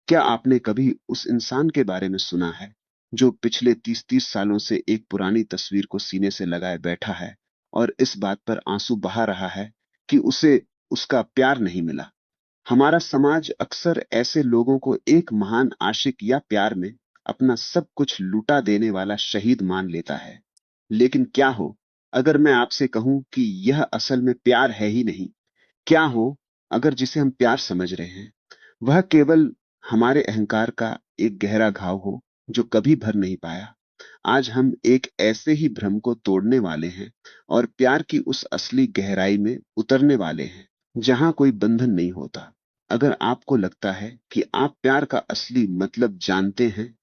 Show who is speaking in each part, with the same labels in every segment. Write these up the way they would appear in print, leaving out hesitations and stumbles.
Speaker 1: क्या आपने कभी उस इंसान के बारे में सुना है जो पिछले 30-30 सालों से एक पुरानी तस्वीर को सीने से लगाए बैठा है और इस बात पर आंसू बहा रहा है कि उसे उसका प्यार नहीं मिला? हमारा समाज अक्सर ऐसे लोगों को एक महान आशिक या प्यार में अपना सब कुछ लुटा देने वाला शहीद मान लेता है। लेकिन क्या हो अगर मैं आपसे कहूं कि यह असल में प्यार है ही नहीं? क्या हो अगर जिसे हम प्यार समझ रहे हैं वह केवल हमारे अहंकार का एक गहरा घाव हो जो कभी भर नहीं पाया? आज हम एक ऐसे ही भ्रम को तोड़ने वाले हैं और प्यार की उस असली गहराई में उतरने वाले हैं जहां कोई बंधन नहीं होता। अगर आपको लगता है कि आप प्यार का असली मतलब जानते हैं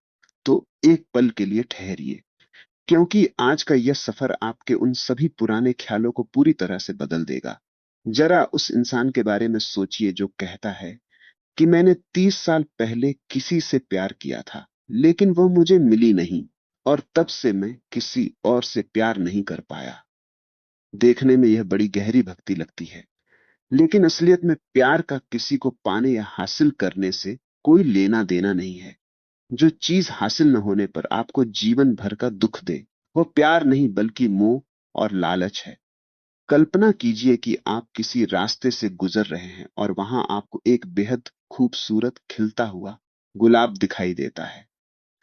Speaker 1: तो एक पल के लिए ठहरिए, क्योंकि आज का यह सफर आपके उन सभी पुराने ख्यालों को पूरी तरह से बदल देगा। जरा उस इंसान के बारे में सोचिए जो कहता है कि मैंने 30 साल पहले किसी से प्यार किया था, लेकिन वो मुझे मिली नहीं और तब से मैं किसी और से प्यार नहीं कर पाया। देखने में यह बड़ी गहरी भक्ति लगती है, लेकिन असलियत में प्यार का किसी को पाने या हासिल करने से कोई लेना देना नहीं है। जो चीज हासिल न होने पर आपको जीवन भर का दुख दे, वो प्यार नहीं बल्कि मोह और लालच है। कल्पना कीजिए कि आप किसी रास्ते से गुजर रहे हैं और वहां आपको एक बेहद खूबसूरत खिलता हुआ गुलाब दिखाई देता है।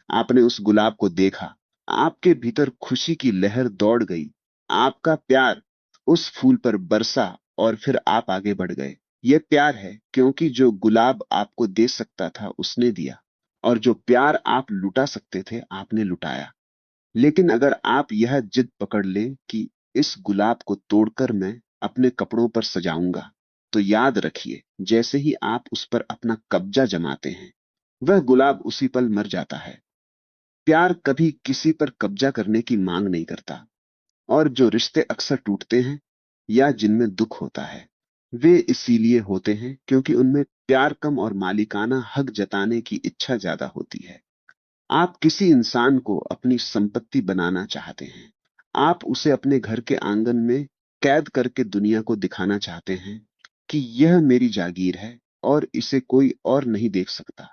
Speaker 1: आपने उस गुलाब को देखा, आपके भीतर खुशी की लहर दौड़ गई, आपका प्यार उस फूल पर बरसा और फिर आप आगे बढ़ गए। यह प्यार है, क्योंकि जो गुलाब आपको दे सकता था उसने दिया, और जो प्यार आप लुटा सकते थे आपने लुटाया। लेकिन अगर आप यह जिद पकड़ लें कि इस गुलाब को तोड़कर मैं अपने कपड़ों पर सजाऊंगा, तो याद रखिए, जैसे ही आप उस पर अपना कब्जा जमाते हैं, वह गुलाब उसी पल मर जाता है। प्यार कभी किसी पर कब्जा करने की मांग नहीं करता, और जो रिश्ते अक्सर टूटते हैं या जिनमें दुख होता है, वे इसीलिए होते हैं क्योंकि उनमें प्यार कम और मालिकाना हक जताने की इच्छा ज्यादा होती है। आप किसी इंसान को अपनी संपत्ति बनाना चाहते हैं। आप उसे अपने घर के आंगन में कैद करके दुनिया को दिखाना चाहते हैं कि यह मेरी जागीर है और इसे कोई और नहीं देख सकता।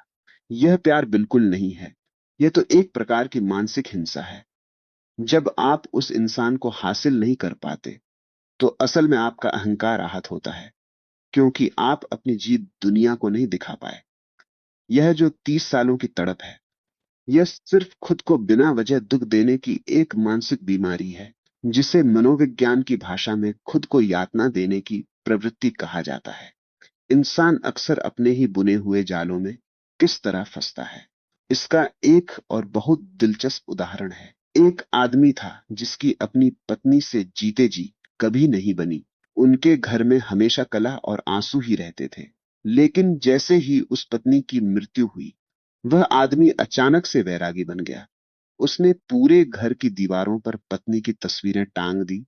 Speaker 1: यह प्यार बिल्कुल नहीं है। यह तो एक प्रकार की मानसिक हिंसा है। जब आप उस इंसान को हासिल नहीं कर पाते, तो असल में आपका अहंकार आहत होता है, क्योंकि आप अपनी जीत दुनिया को नहीं दिखा पाए। यह जो 30 सालों की तड़प है, यह सिर्फ खुद को बिना वजह दुख देने की एक मानसिक बीमारी है, जिसे मनोविज्ञान की भाषा में खुद को यातना देने की प्रवृत्ति कहा जाता है। इंसान अक्सर अपने ही बुने हुए जालों में किस तरह फंसता है, इसका एक और बहुत दिलचस्प उदाहरण है। एक आदमी था जिसकी अपनी पत्नी से जीते जी कभी नहीं बनी। उनके घर में हमेशा कलह और आंसू ही रहते थे। लेकिन जैसे ही उस पत्नी की मृत्यु हुई, वह आदमी अचानक से वैरागी बन गया। उसने पूरे घर की दीवारों पर पत्नी की तस्वीरें टांग दी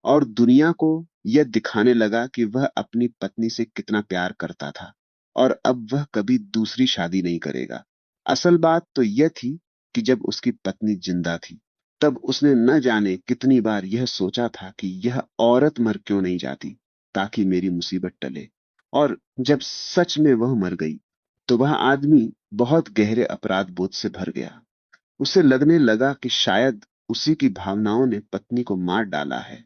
Speaker 1: और दुनिया को यह दिखाने लगा कि वह अपनी पत्नी से कितना प्यार करता था, और अब वह कभी दूसरी शादी नहीं करेगा। असल बात तो यह थी कि जब उसकी पत्नी जिंदा थी, तब उसने न जाने कितनी बार यह सोचा था कि यह औरत मर क्यों नहीं जाती ताकि मेरी मुसीबत टले। और जब सच में वह मर गई, तो वह आदमी बहुत गहरे अपराध बोध से भर गया। उसे लगने लगा कि शायद उसी की भावनाओं ने पत्नी को मार डाला है,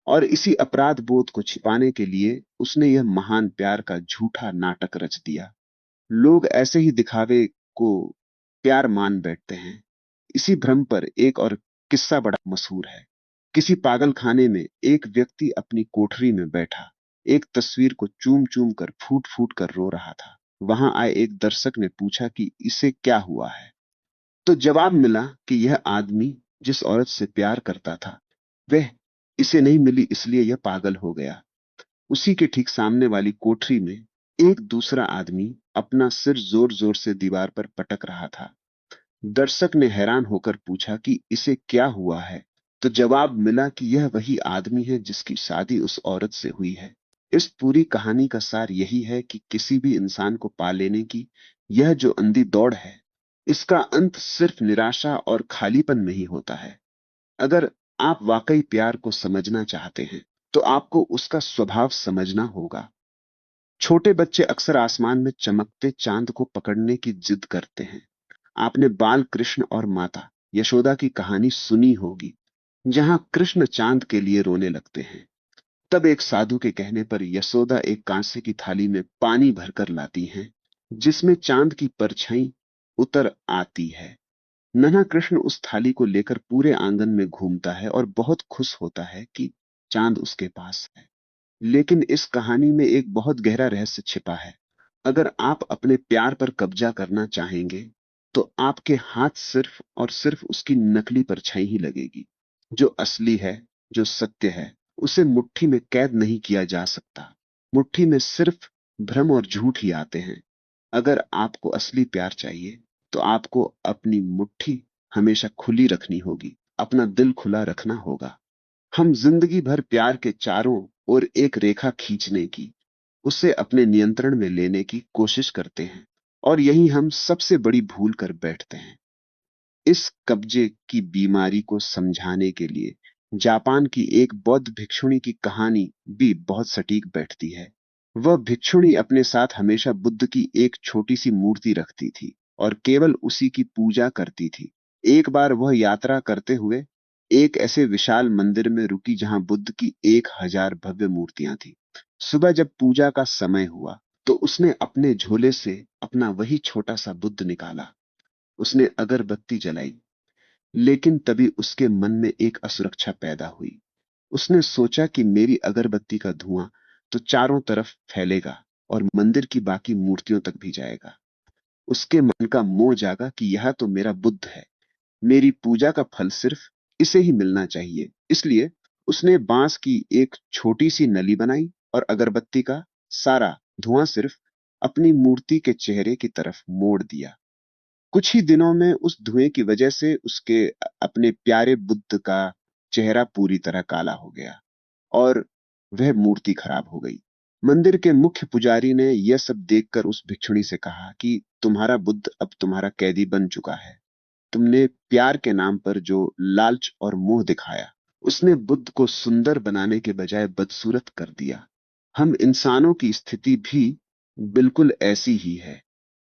Speaker 1: और इसी अपराध बोध को छिपाने के लिए उसने यह महान प्यार का झूठा नाटक रच दिया। लोग ऐसे ही दिखावे को प्यार मान बैठते हैं। इसी भ्रम पर एक और किस्सा बड़ा मशहूर है। किसी पागल खाने में एक व्यक्ति अपनी कोठरी में बैठा एक तस्वीर को चूम चूम कर फूट फूट कर रो रहा था। वहां आए एक दर्शक ने पूछा कि इसे क्या हुआ है। तो जवाब मिला कि यह आदमी जिस औरत से प्यार करता था, वह इसे नहीं मिली, इसलिए यह पागल हो गया। उसी के ठीक सामने वाली कोठरी में एक दूसरा आदमी अपना सिर जोर जोर से दीवार पर पटक रहा था। दर्शक ने हैरान होकर पूछा कि इसे क्या हुआ है। तो जवाब मिला कि यह वही आदमी है जिसकी शादी उस औरत से हुई है। इस पूरी कहानी का सार यही है कि किसी भी इंसान को पा लेने की यह जो अंधी दौड़ है, इसका अंत सिर्फ निराशा और खालीपन में ही होता है। अगर आप वाकई प्यार को समझना चाहते हैं, तो आपको उसका स्वभाव समझना होगा। छोटे बच्चे अक्सर आसमान में चमकते चांद को पकड़ने की जिद करते हैं। आपने बाल कृष्ण और माता यशोदा की कहानी सुनी होगी, जहां कृष्ण चांद के लिए रोने लगते हैं। तब एक साधु के कहने पर यशोदा एक कांसे की थाली में पानी भरकर लाती हैं, जिसमें चांद की परछाई उतर आती है। नन्हा कृष्ण उस थाली को लेकर पूरे आंगन में घूमता है और बहुत खुश होता है कि चांद उसके पास है। लेकिन इस कहानी में एक बहुत गहरा रहस्य छिपा है। अगर आप अपने प्यार पर कब्जा करना चाहेंगे, तो आपके हाथ सिर्फ और सिर्फ उसकी नकली परछाई ही लगेगी। जो असली है, जो सत्य है, उसे मुट्ठी में कैद नहीं किया जा सकता। मुट्ठी में सिर्फ भ्रम और झूठ ही आते हैं। अगर आपको असली प्यार चाहिए, तो आपको अपनी मुट्ठी हमेशा खुली रखनी होगी, अपना दिल खुला रखना होगा। हम जिंदगी भर प्यार के चारों ओर एक रेखा खींचने की, उसे अपने नियंत्रण में लेने की कोशिश करते हैं, और यही हम सबसे बड़ी भूल कर बैठते हैं। इस कब्जे की बीमारी को समझाने के लिए जापान की एक बौद्ध भिक्षुणी की कहानी भी बहुत सटीक बैठती है। वह भिक्षुणी अपने साथ हमेशा बुद्ध की एक छोटी सी मूर्ति रखती थी और केवल उसी की पूजा करती थी। एक बार वह यात्रा करते हुए एक ऐसे विशाल मंदिर में रुकी जहां बुद्ध की 1,000 भव्य मूर्तियां थी। सुबह जब पूजा का समय हुआ, तो उसने अपने झोले से अपना वही छोटा सा बुद्ध निकाला। उसने अगरबत्ती जलाई, लेकिन तभी उसके मन में एक असुरक्षा पैदा हुई। उसने सोचा कि मेरी अगरबत्ती का धुआं तो चारों तरफ फैलेगा और मंदिर की बाकी मूर्तियों तक भी जाएगा। उसके मन का मोह जागा कि यह तो मेरा बुद्ध है, मेरी पूजा का फल सिर्फ इसे ही मिलना चाहिए। इसलिए उसने बांस की एक छोटी सी नली बनाई और अगरबत्ती का सारा धुआं सिर्फ अपनी मूर्ति के चेहरे की तरफ मोड़ दिया। कुछ ही दिनों में उस धुएं की वजह से उसके अपने प्यारे बुद्ध का चेहरा पूरी तरह काला हो गया और वह मूर्ति खराब हो गई। मंदिर के मुख्य पुजारी ने यह सब देखकर उस भिक्षुणी से कहा कि तुम्हारा बुद्ध अब तुम्हारा कैदी बन चुका है। तुमने प्यार के नाम पर जो लालच और मोह दिखाया, उसने बुद्ध को सुंदर बनाने के बजाय बदसूरत कर दिया। हम इंसानों की स्थिति भी बिल्कुल ऐसी ही है।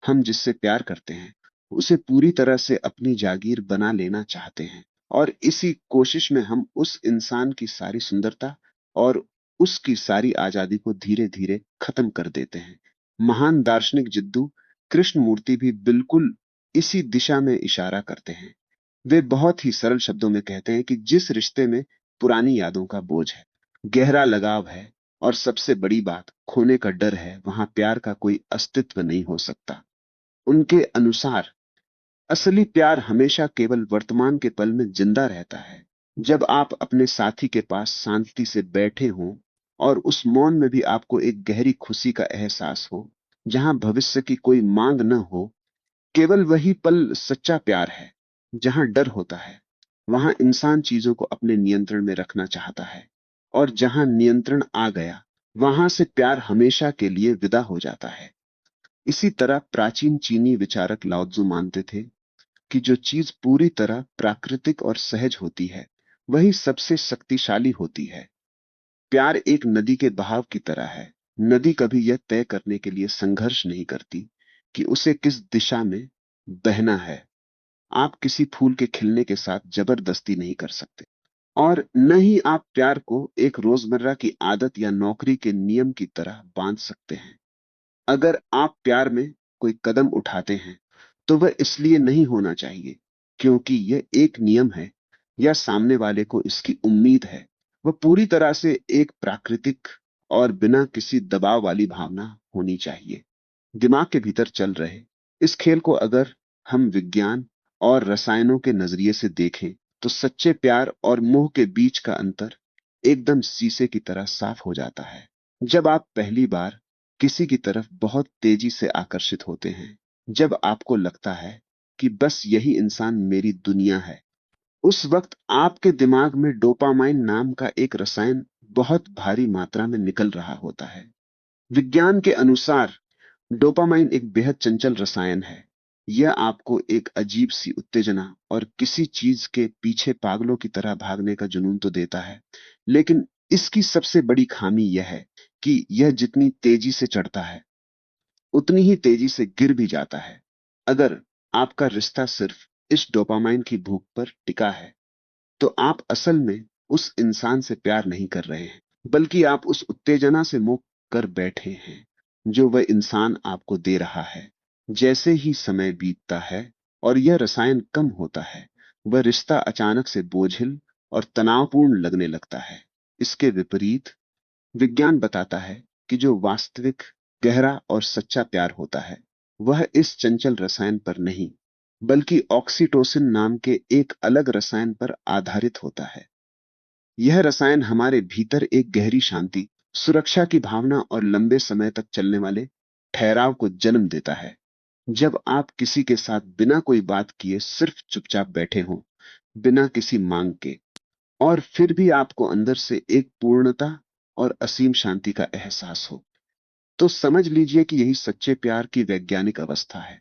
Speaker 1: हम जिससे प्यार करते हैं, उसे पूरी तरह से अपनी जागीर बना लेना चाहते हैं, और इसी कोशिश में हम उस इंसान की सारी सुंदरता और उसकी सारी आजादी को धीरे धीरे खत्म कर देते हैं। महान दार्शनिक जिद्दू कृष्णमूर्ति भी बिल्कुल इसी दिशा में इशारा करते हैं। वे बहुत ही सरल शब्दों में कहते हैं कि जिस रिश्ते में पुरानी यादों का बोझ है, गहरा लगाव है, और सबसे बड़ी बात खोने का डर है, वहां प्यार का कोई अस्तित्व नहीं हो सकता। उनके अनुसार असली प्यार हमेशा केवल वर्तमान के पल में जिंदा रहता है। जब आप अपने साथी के पास शांति से बैठे हों और उस मौन में भी आपको एक गहरी खुशी का एहसास हो, जहां भविष्य की कोई मांग न हो, केवल वही पल सच्चा प्यार है। जहां डर होता है, वहां इंसान चीजों को अपने नियंत्रण में रखना चाहता है, और जहां नियंत्रण आ गया, वहां से प्यार हमेशा के लिए विदा हो जाता है। इसी तरह प्राचीन चीनी विचारक लाओत्जू मानते थे कि जो चीज पूरी तरह प्राकृतिक और सहज होती है, वही सबसे शक्तिशाली होती है। प्यार एक नदी के बहाव की तरह है। नदी कभी यह तय करने के लिए संघर्ष नहीं करती कि उसे किस दिशा में बहना है। आप किसी फूल के खिलने के साथ जबरदस्ती नहीं कर सकते, और न ही आप प्यार को एक रोजमर्रा की आदत या नौकरी के नियम की तरह बांध सकते हैं। अगर आप प्यार में कोई कदम उठाते हैं, तो वह इसलिए नहीं होना चाहिए क्योंकि यह एक नियम है या सामने वाले को इसकी उम्मीद है। वह पूरी तरह से एक प्राकृतिक और बिना किसी दबाव वाली भावना होनी चाहिए, दिमाग के भीतर चल रहे। इस खेल को अगर हम विज्ञान और रसायनों के नजरिए से देखें, तो सच्चे प्यार और मोह के बीच का अंतर एकदम शीशे की तरह साफ हो जाता है। जब आप पहली बार किसी की तरफ बहुत तेजी से आकर्षित होते हैं, जब आपको लगता है कि बस यही इंसान मेरी दुनिया है, उस वक्त आपके दिमाग में डोपामाइन नाम का एक रसायन बहुत भारी मात्रा में निकल रहा होता है। विज्ञान के अनुसार डोपामाइन एक बेहद चंचल रसायन है। यह आपको एक अजीब सी उत्तेजना और किसी चीज के पीछे पागलों की तरह भागने का जुनून तो देता है, लेकिन इसकी सबसे बड़ी खामी यह है कि यह जितनी तेजी से चढ़ता है उतनी ही तेजी से गिर भी जाता है। अगर आपका रिश्ता सिर्फ इस डोपामाइन की भूख पर टिका है तो आप असल में उस इंसान से प्यार नहीं कर रहे हैं, बल्कि आप उस उत्तेजना से मुक्त कर बैठे हैं जो वह इंसान आपको दे रहा है। जैसे ही समय बीतता है और यह रसायन कम होता है, वह रिश्ता अचानक से बोझिल और तनावपूर्ण लगने लगता है। इसके विपरीत विज्ञान बताता है कि जो वास्तविक, गहरा और सच्चा प्यार होता है वह इस चंचल रसायन पर नहीं, बल्कि ऑक्सीटोसिन नाम के एक अलग रसायन पर आधारित होता है। यह रसायन हमारे भीतर एक गहरी शांति, सुरक्षा की भावना और लंबे समय तक चलने वाले ठहराव को जन्म देता है। जब आप किसी के साथ बिना कोई बात किए सिर्फ चुपचाप बैठे हों, बिना किसी मांग के, और फिर भी आपको अंदर से एक पूर्णता और असीम शांति का एहसास हो, तो समझ लीजिए कि यही सच्चे प्यार की वैज्ञानिक अवस्था है।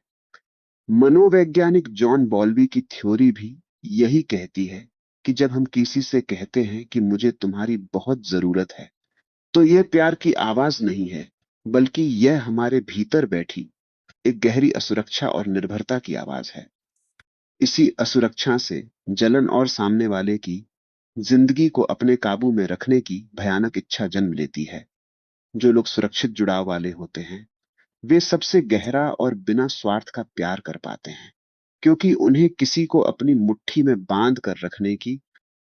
Speaker 1: मनोवैज्ञानिक जॉन बॉल्बी की थ्योरी भी यही कहती है कि जब हम किसी से कहते हैं कि मुझे तुम्हारी बहुत जरूरत है, तो यह प्यार की आवाज नहीं है, बल्कि यह हमारे भीतर बैठी एक गहरी असुरक्षा और निर्भरता की आवाज है। इसी असुरक्षा से जलन और सामने वाले की जिंदगी को अपने काबू में रखने की भयानक इच्छा जन्म लेती है। जो लोग सुरक्षित जुड़ाव वाले होते हैं वे सबसे गहरा और बिना स्वार्थ का प्यार कर पाते हैं, क्योंकि उन्हें किसी को अपनी मुट्ठी में बांध कर रखने की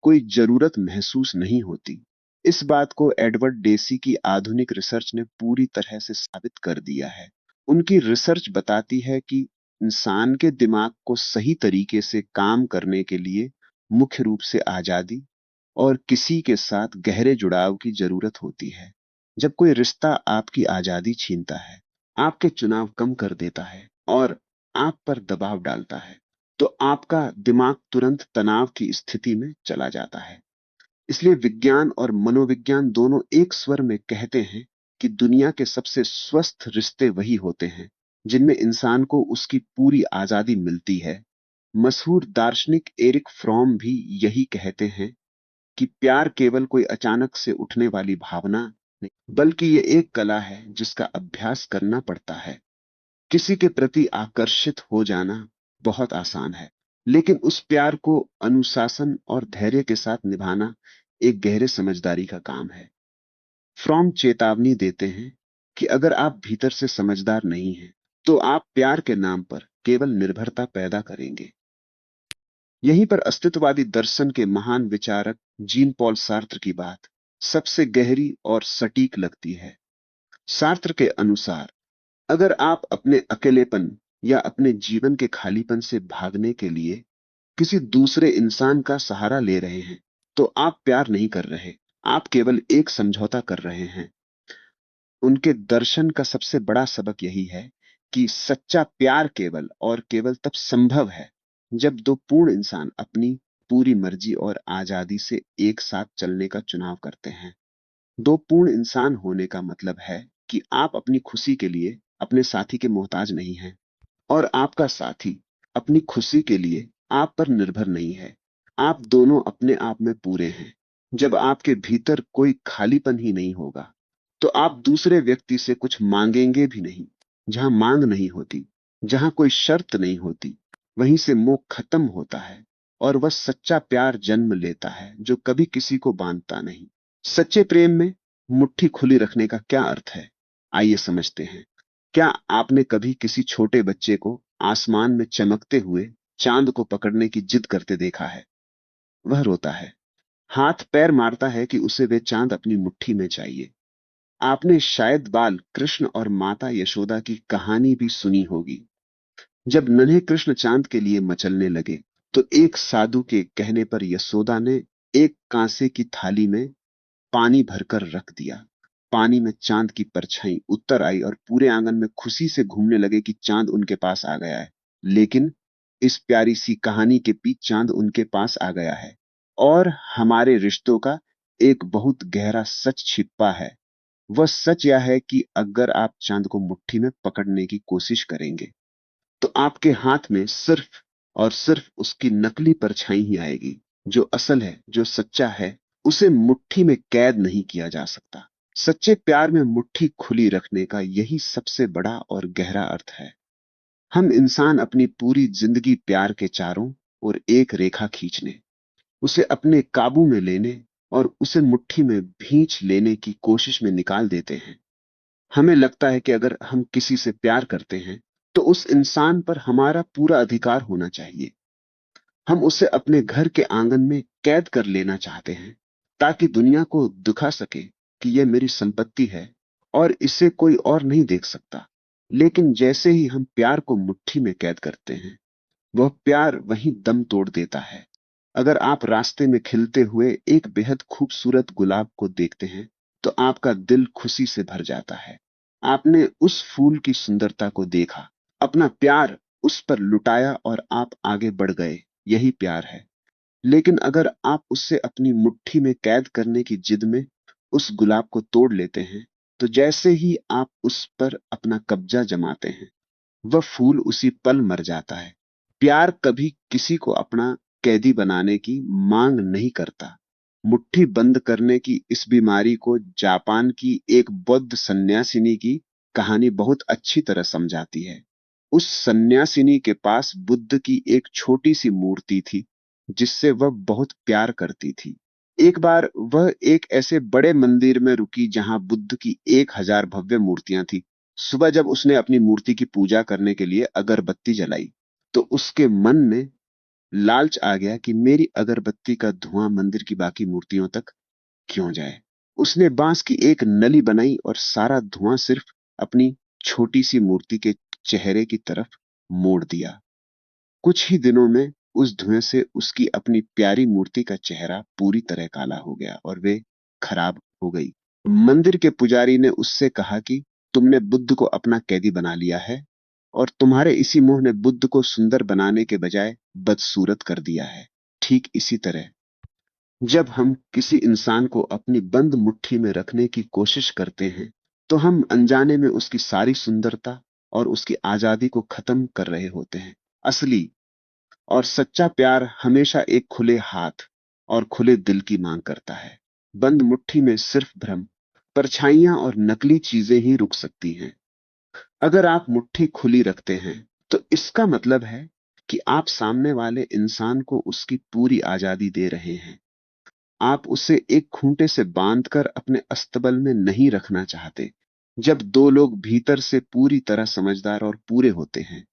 Speaker 1: कोई जरूरत महसूस नहीं होती। इस बात को एडवर्ड डेसी की आधुनिक रिसर्च ने पूरी तरह से साबित कर दिया है। उनकी रिसर्च बताती है कि इंसान के दिमाग को सही तरीके से काम करने के लिए मुख्य रूप से आजादी और किसी के साथ गहरे जुड़ाव की जरूरत होती है। जब कोई रिश्ता आपकी आजादी छीनता है, आपके चुनाव कम कर देता है और आप पर दबाव डालता है, तो आपका दिमाग तुरंत तनाव की स्थिति में चला जाता है। इसलिए विज्ञान और मनोविज्ञान दोनों एक स्वर में कहते हैं कि दुनिया के सबसे स्वस्थ रिश्ते वही होते हैं जिनमें इंसान को उसकी पूरी आजादी मिलती है। मशहूर दार्शनिक एरिक फ्रॉम भी यही कहते हैं कि प्यार केवल कोई अचानक से उठने वाली भावना नहीं, बल्कि ये एक कला है जिसका अभ्यास करना पड़ता है। किसी के प्रति आकर्षित हो जाना बहुत आसान है, लेकिन उस प्यार को अनुशासन और धैर्य के साथ निभाना एक गहरे समझदारी का काम है। फ्रॉम चेतावनी देते हैं कि अगर आप भीतर से समझदार नहीं हैं, तो आप प्यार के नाम पर केवल निर्भरता पैदा करेंगे। यहीं पर अस्तित्ववादी दर्शन के महान विचारक जीन पॉल सार्त्र की बात सबसे गहरी और सटीक लगती है। सार्त्र के अनुसार अगर आप अपने अकेलेपन या अपने जीवन के खालीपन से भागने के लिए किसी दूसरे इंसान का सहारा ले रहे हैं, तो आप प्यार नहीं कर रहे, आप केवल एक समझौता कर रहे हैं। उनके दर्शन का सबसे बड़ा सबक यही है कि सच्चा प्यार केवल और केवल तब संभव है जब दो पूर्ण इंसान अपनी पूरी मर्जी और आजादी से एक साथ चलने का चुनाव करते हैं। दो पूर्ण इंसान होने का मतलब है कि आप अपनी खुशी के लिए अपने साथी के मोहताज नहीं हैं और आपका साथी अपनी खुशी के लिए आप पर निर्भर नहीं है। आप दोनों अपने आप में पूरे हैं। जब आपके भीतर कोई खालीपन ही नहीं होगा, तो आप दूसरे व्यक्ति से कुछ मांगेंगे भी नहीं। जहां मांग नहीं होती, जहां कोई शर्त नहीं होती, वहीं से मोह खत्म होता है और वह सच्चा प्यार जन्म लेता है जो कभी किसी को बांधता नहीं। सच्चे प्रेम में मुट्ठी खुली रखने का क्या अर्थ है, आइए समझते हैं। क्या आपने कभी किसी छोटे बच्चे को आसमान में चमकते हुए चांद को पकड़ने की जिद करते देखा है? वह रोता है, हाथ पैर मारता है कि उसे वे चांद अपनी मुट्ठी में चाहिए। आपने शायद बाल कृष्ण और माता यशोदा की कहानी भी सुनी होगी। जब नन्हे कृष्ण चांद के लिए मचलने लगे, तो एक साधु के कहने पर यशोदा ने एक कांसे की थाली में पानी भरकर रख दिया। पानी में चांद की परछाई उत्तर आई और पूरे आंगन में खुशी से घूमने लगे कि चांद उनके पास आ गया है। लेकिन इस प्यारी सी कहानी के बीच चांद उनके पास आ गया है और हमारे रिश्तों का एक बहुत गहरा सच छिपा है। वह सच यह है कि अगर आप चांद को मुट्ठी में पकड़ने की कोशिश करेंगे, तो आपके हाथ में सिर्फ और सिर्फ उसकी नकली परछाई ही आएगी। जो असल है, जो सच्चा है, उसे मुट्ठी में कैद नहीं किया जा सकता। सच्चे प्यार में मुट्ठी खुली रखने का यही सबसे बड़ा और गहरा अर्थ है। हम इंसान अपनी पूरी जिंदगी प्यार के चारों ओर एक रेखा खींचने, उसे अपने काबू में लेने और उसे मुट्ठी में भींच लेने की कोशिश में निकाल देते हैं। हमें लगता है कि अगर हम किसी से प्यार करते हैं तो उस इंसान पर हमारा पूरा अधिकार होना चाहिए। हम उसे अपने घर के आंगन में कैद कर लेना चाहते हैं ताकि दुनिया को दिखा सके कि यह मेरी संपत्ति है और इसे कोई और नहीं देख सकता। लेकिन जैसे ही हम प्यार को मुट्ठी में कैद करते हैं, वह प्यार वहीं दम तोड़ देता है। अगर आप रास्ते में खिलते हुए एक बेहद खूबसूरत गुलाब को देखते हैं तो आपका दिल खुशी से भर जाता है। आपने उस फूल की सुंदरता को देखा, अपना प्यार उस पर लुटाया और आप आगे बढ़ गए। यही प्यार है। लेकिन अगर आप उससे अपनी मुट्ठी में कैद करने की जिद में उस गुलाब को तोड़ लेते हैं, तो जैसे ही आप उस पर अपना कब्जा जमाते हैं, वह फूल उसी पल मर जाता है। प्यार कभी किसी को अपना कैदी बनाने की मांग नहीं करता। मुट्ठी बंद करने की इस बीमारी को जापान की एक बौद्ध सन्यासिनी की कहानी बहुत अच्छी तरह समझाती है। उस सन्यासिनी के पास बुद्ध की एक छोटी सी मूर्ति थी जिससे वह बहुत प्यार करती थी। एक बार वह एक ऐसे बड़े मंदिर में रुकी जहां बुद्ध की 1,000 भव्य मूर्तियां थी। सुबह जब उसने अपनी मूर्ति की पूजा करने के लिए अगरबत्ती जलाई, तो उसके मन में लालच आ गया कि मेरी अगरबत्ती का धुआं मंदिर की बाकी मूर्तियों तक क्यों जाए। उसने बांस की एक नली बनाई और सारा धुआं सिर्फ अपनी छोटी सी मूर्ति के चेहरे की तरफ मोड़ दिया। कुछ ही दिनों में उस धुएं से उसकी अपनी प्यारी मूर्ति का चेहरा पूरी तरह काला हो गया और वे खराब हो गई। मंदिर के पुजारी ने उससे कहा कि तुमने बुद्ध को अपना कैदी बना लिया है और तुम्हारे इसी मोह ने बुद्ध को सुंदर बनाने के बजाय बदसूरत कर दिया है। ठीक इसी तरह जब हम किसी इंसान को अपनी बंद मुट्ठी में रखने की कोशिश करते हैं, तो हम अनजाने में उसकी सारी सुंदरता और उसकी आजादी को खत्म कर रहे होते हैं। असली और सच्चा प्यार हमेशा एक खुले हाथ और खुले दिल की मांग करता है। बंद मुट्ठी में सिर्फ भ्रम, परछाइयां और नकली चीजें ही रुक सकती हैं। अगर आप मुट्ठी खुली रखते हैं, तो इसका मतलब है कि आप सामने वाले इंसान को उसकी पूरी आजादी दे रहे हैं। आप उसे एक खूंटे से बांधकर अपने अस्तबल में नहीं रखना चाहते। जब दो लोग भीतर से पूरी तरह समझदार और पूरे होते हैं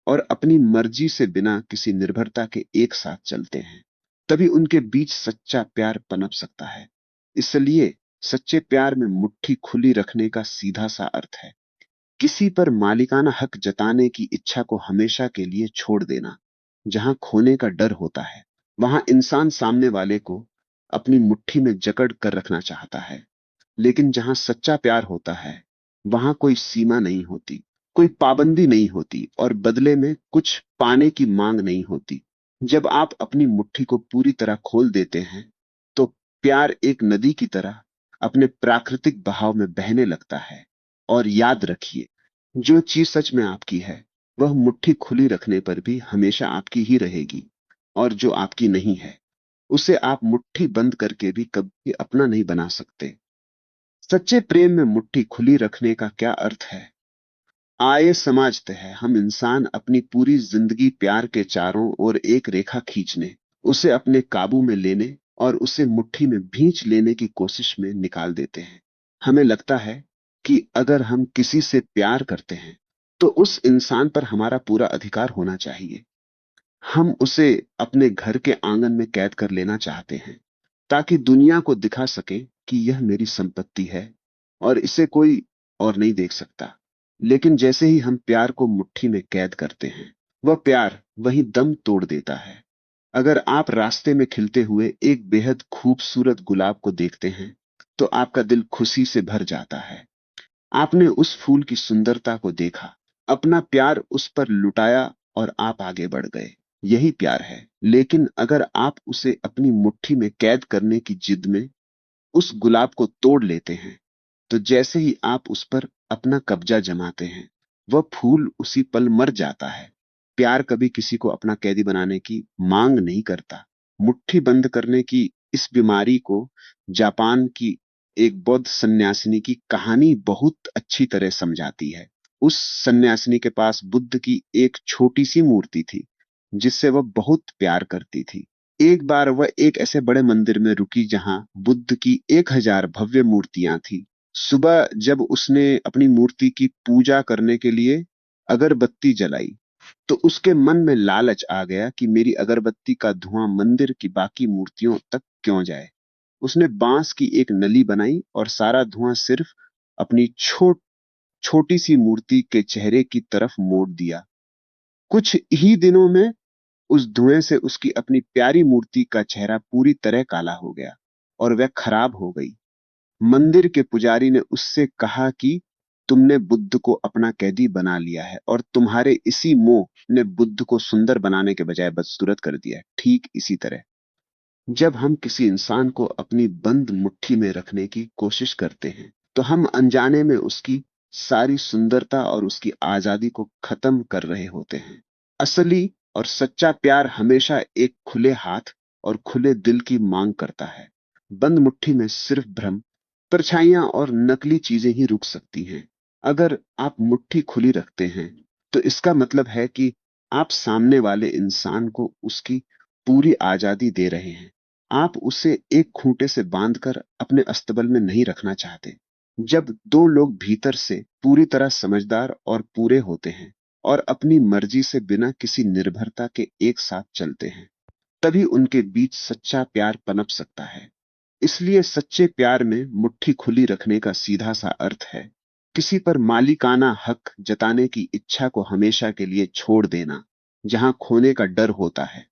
Speaker 1: और अपनी मर्जी से बिना किसी निर्भरता के एक साथ चलते हैं, तभी उनके बीच सच्चा प्यार पनप सकता है। इसलिए सच्चे प्यार में मुट्ठी खुली रखने का सीधा सा अर्थ है किसी पर मालिकाना हक जताने की इच्छा को हमेशा के लिए छोड़ देना। जहां खोने का डर होता है, वहां इंसान सामने वाले को अपनी मुट्ठी में जकड़ कर रखना चाहता है। लेकिन जहां सच्चा प्यार होता है, वहां कोई सीमा नहीं होती, कोई पाबंदी नहीं होती और बदले में कुछ पाने की मांग नहीं होती। जब आप अपनी मुट्ठी को पूरी तरह खोल देते हैं, तो प्यार एक नदी की तरह अपने प्राकृतिक बहाव में बहने लगता है। और याद रखिए, जो चीज सच में आपकी है, वह मुट्ठी खुली रखने पर भी हमेशा आपकी ही रहेगी। और जो आपकी नहीं है, उसे आप मुट्ठी बंद करके भी कभी अपना नहीं बना सकते। सच्चे प्रेम में मुट्ठी खुली रखने का क्या अर्थ है? आइए समझते हैं। हम इंसान अपनी पूरी जिंदगी प्यार के चारों ओर एक रेखा खींचने, उसे अपने काबू में लेने और उसे मुट्ठी में भींच लेने की कोशिश में निकाल देते हैं। हमें लगता है कि अगर हम किसी से प्यार करते हैं, तो उस इंसान पर हमारा पूरा अधिकार होना चाहिए। हम उसे अपने घर के आंगन में कैद कर लेना चाहते हैं ताकि दुनिया को दिखा सके कि यह मेरी संपत्ति है और इसे कोई और नहीं देख सकता। लेकिन जैसे ही हम प्यार को मुट्ठी में कैद करते हैं, वह प्यार वही दम तोड़ देता है। अगर आप रास्ते में खिलते हुए एक बेहद खूबसूरत गुलाब को देखते हैं, तो आपका दिल खुशी से भर जाता है। आपने उस फूल की सुंदरता को देखा, अपना प्यार उस पर लुटाया और आप आगे बढ़ गए। यही प्यार है। लेकिन अगर आप उसे अपनी मुट्ठी में कैद करने की जिद में उस गुलाब को तोड़ लेते हैं, तो जैसे ही आप उस पर अपना कब्जा जमाते हैं, वह फूल उसी पल मर जाता है। प्यार कभी किसी को अपना कैदी बनाने की मांग नहीं करता। मुट्ठी बंद करने की इस बीमारी को जापान की एक बौद्ध सन्यासिनी की कहानी बहुत अच्छी तरह समझाती है। उस सन्यासिनी के पास बुद्ध की एक छोटी सी मूर्ति थी, जिससे वह बहुत प्यार करती थी। एक बार वह एक ऐसे बड़े मंदिर में रुकी जहां बुद्ध की 1000 भव्य मूर्तियां थी। सुबह जब उसने अपनी मूर्ति की पूजा करने के लिए अगरबत्ती जलाई, तो उसके मन में लालच आ गया कि मेरी अगरबत्ती का धुआं मंदिर की बाकी मूर्तियों तक क्यों जाए। उसने बांस की एक नली बनाई और सारा धुआं सिर्फ अपनी छोटी सी मूर्ति के चेहरे की तरफ मोड़ दिया। कुछ ही दिनों में उस धुएं से उसकी अपनी प्यारी मूर्ति का चेहरा पूरी तरह काला हो गया और वह खराब हो गई। मंदिर के पुजारी ने उससे कहा कि तुमने बुद्ध को अपना कैदी बना लिया है और तुम्हारे इसी मोह ने बुद्ध को सुंदर बनाने के बजाय बदसूरत कर दिया है। ठीक इसी तरह जब हम किसी इंसान को अपनी बंद मुट्ठी में रखने की कोशिश करते हैं, तो हम अनजाने में उसकी सारी सुंदरता और उसकी आजादी को खत्म कर रहे होते हैं। असली और सच्चा प्यार हमेशा एक खुले हाथ और खुले दिल की मांग करता है। बंद मुट्ठी में सिर्फ भ्रम, परछाइयां और नकली चीजें ही रुक सकती हैं। अगर आप मुट्ठी खुली रखते हैं, तो इसका मतलब है कि आप सामने वाले इंसान को उसकी पूरी आजादी दे रहे हैं। आप उसे एक खूंटे से बांधकर अपने अस्तबल में नहीं रखना चाहते। जब दो लोग भीतर से पूरी तरह समझदार और पूरे होते हैं और अपनी मर्जी से बिना किसी निर्भरता के एक साथ चलते हैं, तभी उनके बीच सच्चा प्यार पनप सकता है। इसलिए सच्चे प्यार में मुट्ठी खुली रखने का सीधा सा अर्थ है किसी पर मालिकाना हक जताने की इच्छा को हमेशा के लिए छोड़ देना। जहां खोने का डर होता है,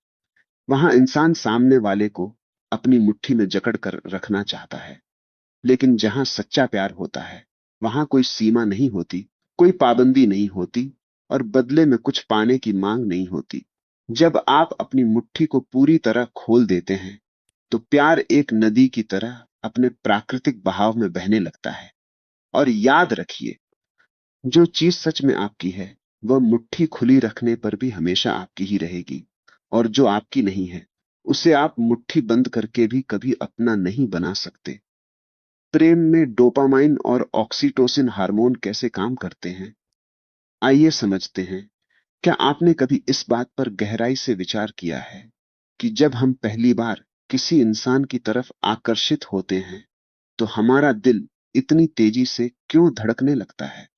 Speaker 1: वहां इंसान सामने वाले को अपनी मुट्ठी में जकड़ कर रखना चाहता है। लेकिन जहां सच्चा प्यार होता है, वहां कोई सीमा नहीं होती, कोई पाबंदी नहीं होती और बदले में कुछ पाने की मांग नहीं होती। जब आप अपनी मुट्ठी को पूरी तरह खोल देते हैं, तो प्यार एक नदी की तरह अपने प्राकृतिक बहाव में बहने लगता है। और याद रखिए, जो चीज सच में आपकी है, वह मुट्ठी खुली रखने पर भी हमेशा आपकी ही रहेगी। और जो आपकी नहीं है, उसे आप मुट्ठी बंद करके भी कभी अपना नहीं बना सकते। प्रेम में डोपामाइन और ऑक्सीटोसिन हार्मोन कैसे काम करते हैं, आइए समझते हैं। क्या आपने कभी इस बात पर गहराई से विचार किया है कि जब हम पहली बार किसी इंसान की तरफ आकर्षित होते हैं, तो हमारा दिल इतनी तेजी से क्यों धड़कने लगता है?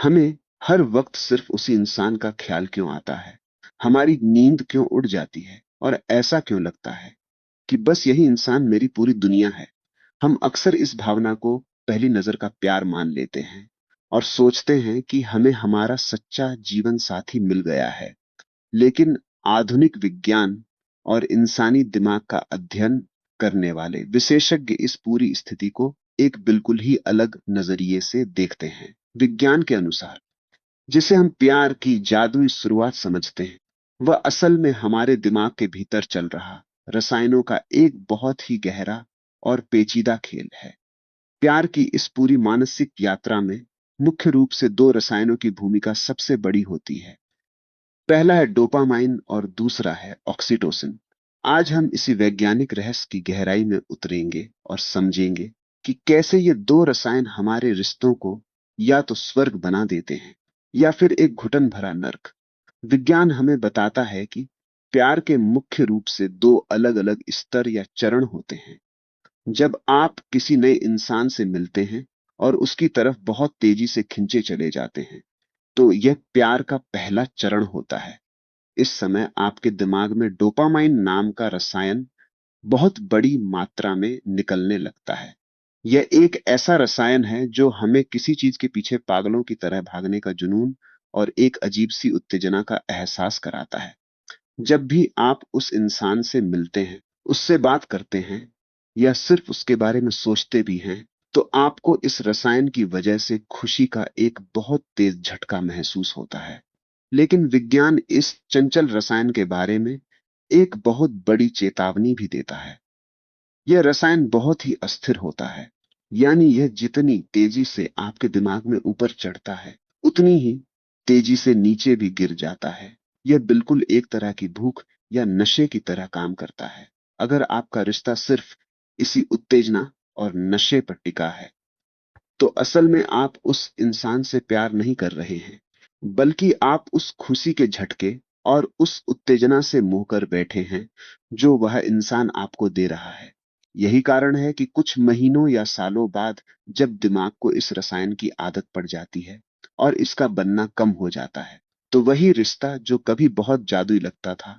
Speaker 1: हमें हर वक्त सिर्फ उसी इंसान का ख्याल क्यों आता है? हमारी नींद क्यों उड़ जाती है और ऐसा क्यों लगता है कि बस यही इंसान मेरी पूरी दुनिया है? हम अक्सर इस भावना को पहली नजर का प्यार मान लेते हैं और सोचते हैं कि हमें हमारा सच्चा जीवन साथी मिल गया है। लेकिन आधुनिक विज्ञान और इंसानी दिमाग का अध्ययन करने वाले विशेषज्ञ इस पूरी स्थिति को एक बिल्कुल ही अलग नजरिए से देखते हैं। विज्ञान के अनुसार, जिसे हम प्यार की जादुई शुरुआत समझते हैं, वह असल में हमारे दिमाग के भीतर चल रहा रसायनों का एक बहुत ही गहरा और पेचीदा खेल है। प्यार की इस पूरी मानसिक यात्रा में मुख्य रूप से दो रसायनों की भूमिका सबसे बड़ी होती है। पहला है डोपामाइन और दूसरा है ऑक्सीटोसिन। आज हम इसी वैज्ञानिक रहस्य की गहराई में उतरेंगे और समझेंगे कि कैसे ये दो रसायन हमारे रिश्तों को या तो स्वर्ग बना देते हैं या फिर एक घुटन भरा नर्क। विज्ञान हमें बताता है कि प्यार के मुख्य रूप से दो अलग अलग स्तर या चरण होते हैं। जब आप किसी नए इंसान से मिलते हैं और उसकी तरफ बहुत तेजी से खिंचे चले जाते हैं, तो यह प्यार का पहला चरण होता है। इस समय आपके दिमाग में डोपामाइन नाम का रसायन बहुत बड़ी मात्रा में निकलने लगता है। यह एक ऐसा रसायन है जो हमें किसी चीज के पीछे पागलों की तरह भागने का जुनून और एक अजीब सी उत्तेजना का एहसास कराता है। जब भी आप उस इंसान से मिलते हैं, उससे बात करते हैं या सिर्फ उसके बारे में सोचते भी हैं, तो आपको इस रसायन की वजह से खुशी का एक बहुत तेज झटका महसूस होता है। लेकिन विज्ञान इस चंचल रसायन के बारे में एक बहुत बड़ी चेतावनी भी देता है। यह रसायन बहुत ही अस्थिर होता है, यानी यह जितनी तेजी से आपके दिमाग में ऊपर चढ़ता है, उतनी ही तेजी से नीचे भी गिर जाता है। यह बिल्कुल एक तरह की भूख या नशे की तरह काम करता है। अगर आपका रिश्ता सिर्फ इसी उत्तेजना और नशे पर टिका है, तो असल में आप उस इंसान से प्यार नहीं कर रहे हैं, बल्कि आप उस खुशी के झटके और उस उत्तेजना से मुंह कर बैठे हैं जो वह इंसान आपको दे रहा है। यही कारण है कि कुछ महीनों या सालों बाद जब दिमाग को इस रसायन की आदत पड़ जाती है और इसका बनना कम हो जाता है, तो वही रिश्ता जो कभी बहुत जादुई लगता था,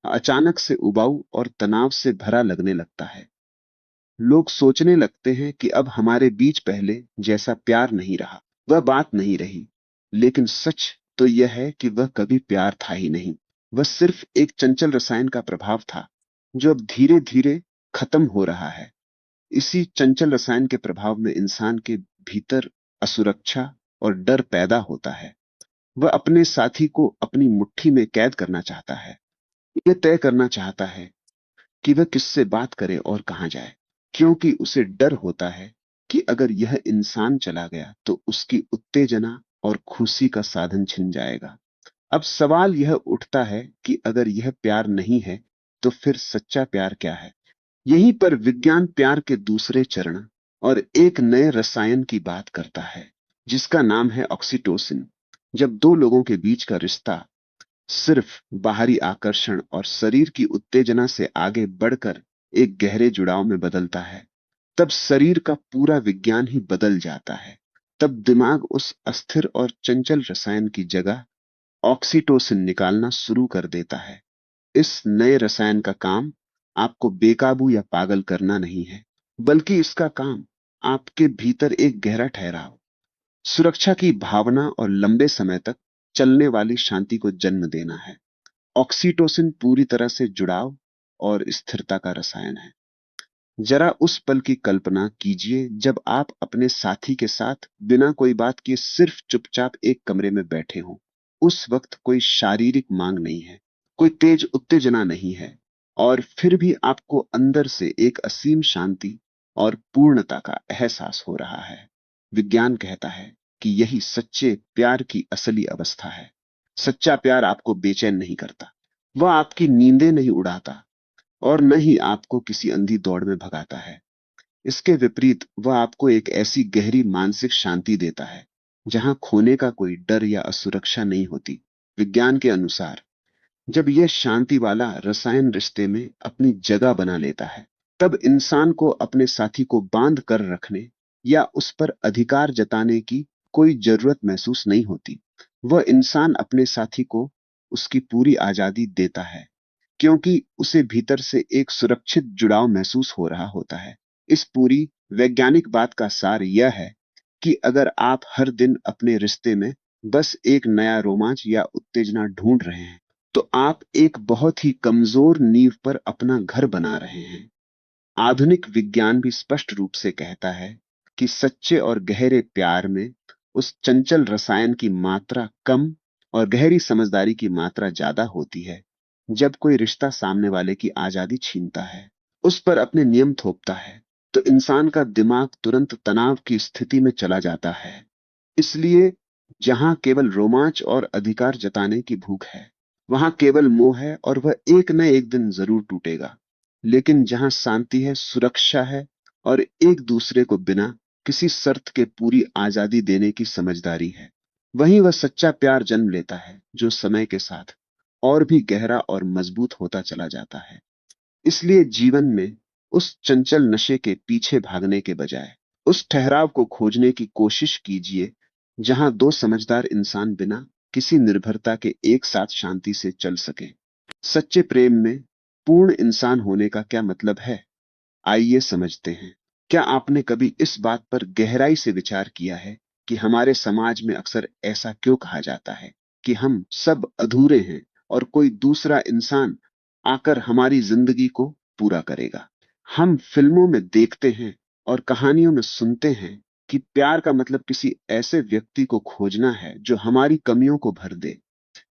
Speaker 1: अचानक से उबाऊ और तनाव से भरा लगने लगता है। लोग सोचने लगते हैं कि अब हमारे बीच पहले जैसा प्यार नहीं रहा, वह बात नहीं रही। लेकिन सच तो यह है कि वह कभी प्यार था ही नहीं। वह सिर्फ एक चंचल रसायन का प्रभाव था जो अब धीरे धीरे खत्म हो रहा है। इसी चंचल रसायन के प्रभाव में इंसान के भीतर असुरक्षा और डर पैदा होता है। वह अपने साथी को अपनी मुट्ठी में कैद करना चाहता है। यह तय करना चाहता है कि वह किससे बात करे और कहां जाए, क्योंकि उसे डर होता है कि अगर यह इंसान चला गया तो उसकी उत्तेजना और खुशी का साधन छिन जाएगा। अब सवाल यह उठता है कि अगर यह प्यार नहीं है तो फिर सच्चा प्यार क्या है। यहीं पर विज्ञान प्यार के दूसरे चरण और एक नए रसायन की बात करता है जिसका नाम है ऑक्सीटोसिन। जब दो लोगों के बीच का रिश्ता सिर्फ बाहरी आकर्षण और शरीर की उत्तेजना से आगे बढ़कर एक गहरे जुड़ाव में बदलता है, तब शरीर का पूरा विज्ञान ही बदल जाता है। तब दिमाग उस अस्थिर और चंचल रसायन की जगह ऑक्सीटोसिन निकालना शुरू कर देता है। इस नए रसायन का काम आपको बेकाबू या पागल करना नहीं है, बल्कि इसका काम आपके भीतर एक गहरा ठहराव, सुरक्षा की भावना और लंबे समय तक चलने वाली शांति को जन्म देना है। ऑक्सीटोसिन पूरी तरह से जुड़ाव और स्थिरता का रसायन है। जरा उस पल की कल्पना कीजिए जब आप अपने साथी के साथ बिना कोई बात किए सिर्फ चुपचाप एक कमरे में बैठे हों। उस वक्त कोई शारीरिक मांग नहीं है, कोई तेज उत्तेजना नहीं है, और फिर भी आपको अंदर से एक असीम शांति और पूर्णता का एहसास हो रहा है। विज्ञान कहता है कि यही सच्चे प्यार की असली अवस्था है। सच्चा प्यार आपको बेचैन नहीं करता, वह आपकी नींदें नहीं उड़ाता और न ही आपको किसी अंधी दौड़ में भगाता है। इसके विपरीत वह आपको एक ऐसी गहरी मानसिक शांति देता है जहां खोने का कोई डर या असुरक्षा नहीं होती। विज्ञान के अनुसार जब यह शांति वाला रसायन रिश्ते में अपनी जगह बना लेता है, तब इंसान को अपने साथी को बांध कर रखने या उस पर अधिकार जताने की कोई जरूरत महसूस नहीं होती। वह इंसान अपने साथी को उसकी पूरी आजादी देता है, क्योंकि उसे भीतर से एक सुरक्षित जुड़ाव महसूस हो रहा होता है। इस पूरी वैज्ञानिक बात का सार यह है कि अगर आप हर दिन अपने रिश्ते में बस एक नया रोमांच या उत्तेजना ढूंढ रहे हैं, तो आप एक बहुत ही कमजोर नींव पर अपना घर बना रहे हैं। आधुनिक विज्ञान भी स्पष्ट रूप से कहता है कि सच्चे और गहरे प्यार में उस चंचल रसायन की मात्रा कम और गहरी समझदारी की मात्रा ज्यादा होती है। जब कोई रिश्ता सामने वाले की आजादी छीनता है, उस पर अपने नियम थोपता है, तो इंसान का दिमाग तुरंत तनाव की स्थिति में चला जाता है। इसलिए जहां केवल रोमांच और अधिकार जताने की भूख है, वहां केवल मोह है और वह एक न एक दिन जरूर टूटेगा। लेकिन जहां शांति है, सुरक्षा है और एक दूसरे को बिना किसी शर्त के पूरी आजादी देने की समझदारी है, वहीं वह सच्चा प्यार जन्म लेता है जो समय के साथ और भी गहरा और मजबूत होता चला जाता है। इसलिए जीवन में उस चंचल नशे के पीछे भागने के बजाय उस ठहराव को खोजने की कोशिश कीजिए जहां दो समझदार इंसान बिना किसी निर्भरता के एक साथ शांति से चल सके। सच्चे प्रेम में पूर्ण इंसान होने का क्या मतलब है, आइए समझते हैं। क्या आपने कभी इस बात पर गहराई से विचार किया है कि हमारे समाज में अक्सर ऐसा क्यों कहा जाता है कि हम सब अधूरे हैं और कोई दूसरा इंसान आकर हमारी जिंदगी को पूरा करेगा। हम फिल्मों में देखते हैं और कहानियों में सुनते हैं कि प्यार का मतलब किसी ऐसे व्यक्ति को खोजना है जो हमारी कमियों को भर दे।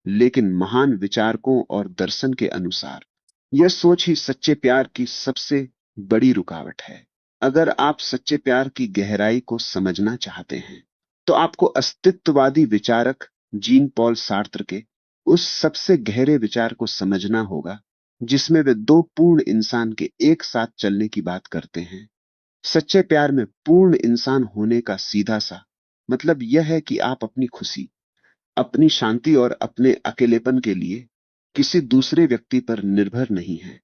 Speaker 1: लेकिन महान विचारकों और दर्शन के अनुसार यह सोच ही सच्चे प्यार की सबसे बड़ी रुकावट है। अगर आप सच्चे प्यार की गहराई को समझना चाहते हैं, तो आपको अस्तित्ववादी विचारक जीन पॉल सार्त्र के उस सबसे गहरे विचार को समझना होगा जिसमें वे दो पूर्ण इंसान के एक साथ चलने की बात करते हैं। सच्चे प्यार में पूर्ण इंसान होने का सीधा सा मतलब यह है कि आप अपनी खुशी, अपनी शांति और अपने अकेलेपन के लिए किसी दूसरे व्यक्ति पर निर्भर नहीं हैं।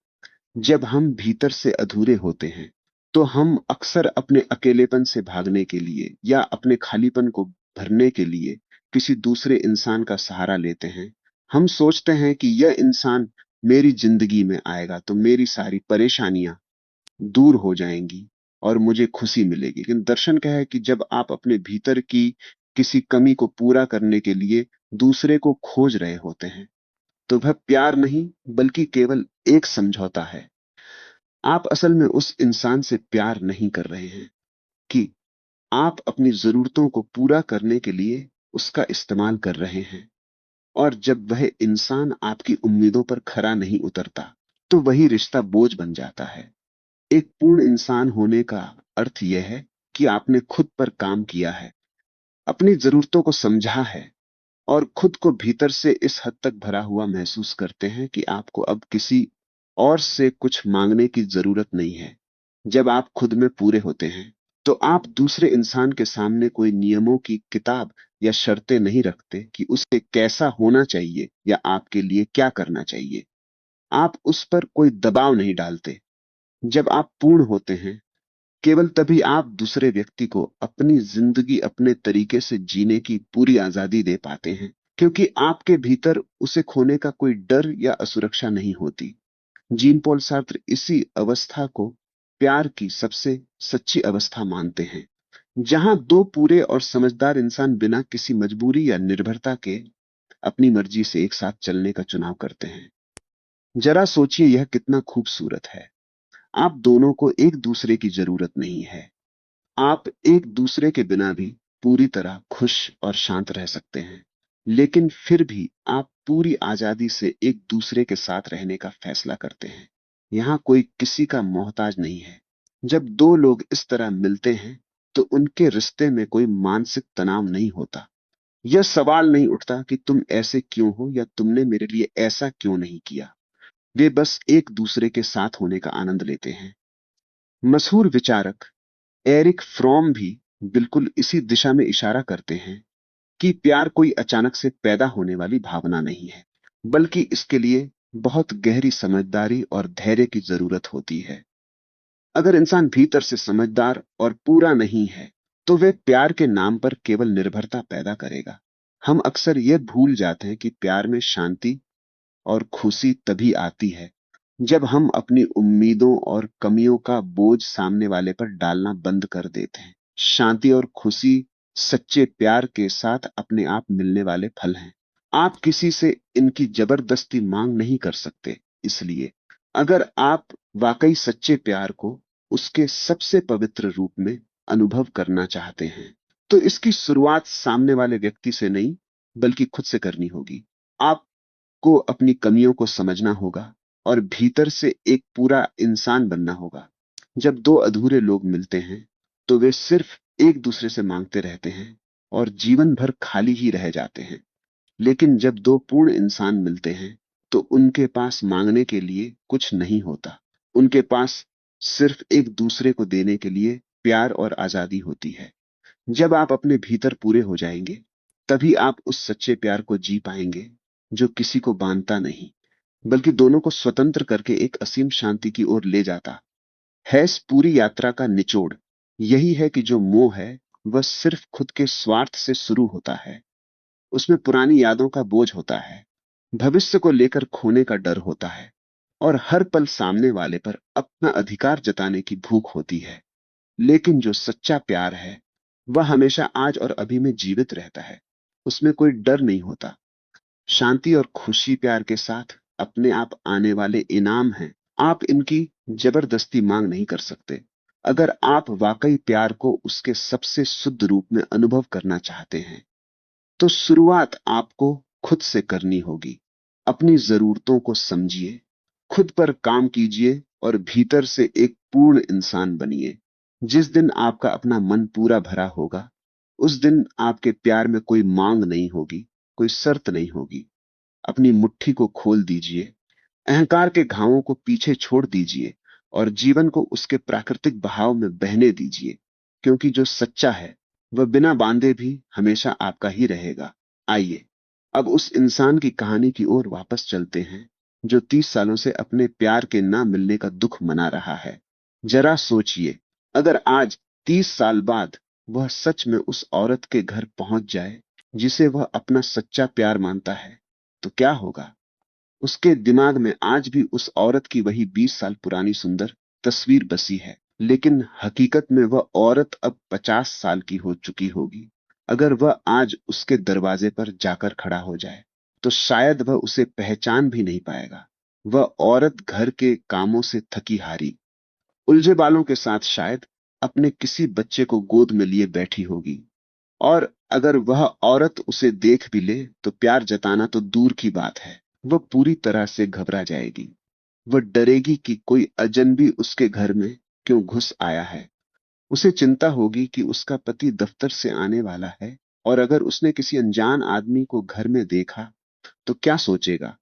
Speaker 1: जब हम भीतर से अधूरे होते हैं, तो हम अक्सर अपने अकेलेपन से भागने के लिए या अपने खालीपन को भरने के लिए किसी दूसरे इंसान का सहारा लेते हैं। हम सोचते हैं कि यह इंसान मेरी जिंदगी में आएगा तो मेरी सारी परेशानियां दूर हो जाएंगी और मुझे खुशी मिलेगी। लेकिन दर्शन क्या है कि जब आप अपने भीतर की किसी कमी को पूरा करने के लिए दूसरे को खोज रहे होते हैं, तो वह प्यार नहीं बल्कि केवल एक समझौता है। आप असल में उस इंसान से प्यार नहीं कर रहे हैं कि आप अपनी जरूरतों को पूरा करने के लिए उसका इस्तेमाल कर रहे हैं। और जब वह इंसान आपकी उम्मीदों पर खरा नहीं उतरता, तो वही रिश्ता बोझ बन जाता है। एक पूर्ण इंसान होने का अर्थ यह है कि आपने खुद पर काम किया है, अपनी जरूरतों को समझा है और खुद को भीतर से इस हद तक भरा हुआ महसूस करते हैं कि आपको अब किसी और से कुछ मांगने की जरूरत नहीं है। जब आप खुद में पूरे होते हैं, तो आप दूसरे इंसान के सामने कोई नियमों की किताब या शर्तें नहीं रखते कि उसे कैसा होना चाहिए या आपके लिए क्या करना चाहिए। आप उस पर कोई दबाव नहीं डालते। जब आप पूर्ण होते हैं, केवल तभी आप दूसरे व्यक्ति को अपनी जिंदगी अपने तरीके से जीने की पूरी आजादी दे पाते हैं, क्योंकि आपके भीतर उसे खोने का कोई डर या असुरक्षा नहीं होती। जीन पॉल सार्त्र इसी अवस्था को प्यार की सबसे सच्ची अवस्था मानते हैं, जहां दो पूरे और समझदार इंसान बिना किसी मजबूरी या निर्भरता के अपनी मर्जी से एक साथ चलने का चुनाव करते हैं। जरा सोचिए, यह कितना खूबसूरत है। आप दोनों को एक दूसरे की जरूरत नहीं है। आप एक दूसरे के बिना भी पूरी तरह खुश और शांत रह सकते हैं, लेकिन फिर भी आप पूरी आजादी से एक दूसरे के साथ रहने का फैसला करते हैं। यहां कोई किसी का मोहताज नहीं है। जब दो लोग इस तरह मिलते हैं, तो उनके रिश्ते में कोई मानसिक तनाव नहीं होता। यह सवाल नहीं उठता कि तुम ऐसे क्यों हो या तुमने मेरे लिए ऐसा क्यों नहीं किया। वे बस एक दूसरे के साथ होने का आनंद लेते हैं। मशहूर विचारक एरिक फ्रॉम भी बिल्कुल इसी दिशा में इशारा करते हैं कि प्यार कोई अचानक से पैदा होने वाली भावना नहीं है, बल्कि इसके लिए बहुत गहरी समझदारी और धैर्य की जरूरत होती है। अगर इंसान भीतर से समझदार और पूरा नहीं है, तो वे प्यार के नाम पर केवल निर्भरता पैदा करेगा। हम अक्सर यह भूल जाते हैं कि प्यार में शांति और खुशी तभी आती है जब हम अपनी उम्मीदों और कमियों का बोझ सामने वाले पर डालना बंद कर देते हैं। शांति और खुशी सच्चे प्यार के साथ अपने आप मिलने वाले फल हैं। आप किसी से इनकी जबरदस्ती मांग नहीं कर सकते। इसलिए अगर आप वाकई सच्चे प्यार को उसके सबसे पवित्र रूप में अनुभव करना चाहते हैं, तो इसकी शुरुआत सामने वाले व्यक्ति से नहीं, बल्कि खुद से करनी होगी। आप को अपनी कमियों को समझना होगा और भीतर से एक पूरा इंसान बनना होगा। जब दो अधूरे लोग मिलते हैं, तो वे सिर्फ एक दूसरे से मांगते रहते हैं और जीवन भर खाली ही रह जाते हैं। लेकिन जब दो पूर्ण इंसान मिलते हैं, तो उनके पास मांगने के लिए कुछ नहीं होता। उनके पास सिर्फ एक दूसरे को देने के लिए प्यार और आजादी होती है। जब आप अपने भीतर पूरे हो जाएंगे, तभी आप उस सच्चे प्यार को जी पाएंगे जो किसी को बांधता नहीं, बल्कि दोनों को स्वतंत्र करके एक असीम शांति की ओर ले जाता है। इस पूरी यात्रा का निचोड़ यही है कि जो मोह है, वह सिर्फ खुद के स्वार्थ से शुरू होता है। उसमें पुरानी यादों का बोझ होता है, भविष्य को लेकर खोने का डर होता है और हर पल सामने वाले पर अपना अधिकार जताने की भूख होती है। लेकिन जो सच्चा प्यार है, वह हमेशा आज और अभी में जीवित रहता है। उसमें कोई डर नहीं होता। शांति और खुशी प्यार के साथ अपने आप आने वाले इनाम हैं। आप इनकी जबरदस्ती मांग नहीं कर सकते। अगर आप वाकई प्यार को उसके सबसे शुद्ध रूप में अनुभव करना चाहते हैं, तो शुरुआत आपको खुद से करनी होगी। अपनी जरूरतों को समझिए, खुद पर काम कीजिए और भीतर से एक पूर्ण इंसान बनिए। जिस दिन आपका अपना मन पूरा भरा होगा, उस दिन आपके प्यार में कोई मांग नहीं होगी, कोई शर्त नहीं होगी। अपनी मुट्ठी को खोल दीजिए, अहंकार के घावों को पीछे छोड़ दीजिए और जीवन को उसके प्राकृतिक बहाव में बहने दीजिए, क्योंकि जो सच्चा है वह बिना बांधे भी हमेशा आपका ही रहेगा। आइए अब उस इंसान की कहानी की ओर वापस चलते हैं जो 30 सालों से अपने प्यार के ना मिलने का दुख मना रहा है। जरा सोचिए, अगर आज 30 साल बाद वह सच में उस औरत के घर पहुंच जाए जिसे वह अपना सच्चा प्यार मानता है, तो क्या होगा? उसके दिमाग में आज भी उस औरत की वही 20 साल पुरानी सुंदर तस्वीर बसी है, लेकिन हकीकत में वह औरत अब 50 साल की हो चुकी होगी। अगर वह आज उसके दरवाजे पर जाकर खड़ा हो जाए तो शायद वह उसे पहचान भी नहीं पाएगा। वह औरत घर के कामों से थकी हारी, उलझे बालों के साथ शायद अपने किसी बच्चे को गोद में लिए बैठी होगी। और अगर वह औरत उसे देख भी ले तो प्यार जताना तो दूर की बात है, वह पूरी तरह से घबरा जाएगी। वह डरेगी कि कोई अजनबी उसके घर में क्यों घुस आया है। उसे चिंता होगी कि उसका पति दफ्तर से आने वाला है, और अगर उसने किसी अनजान आदमी को घर में देखा तो क्या सोचेगा।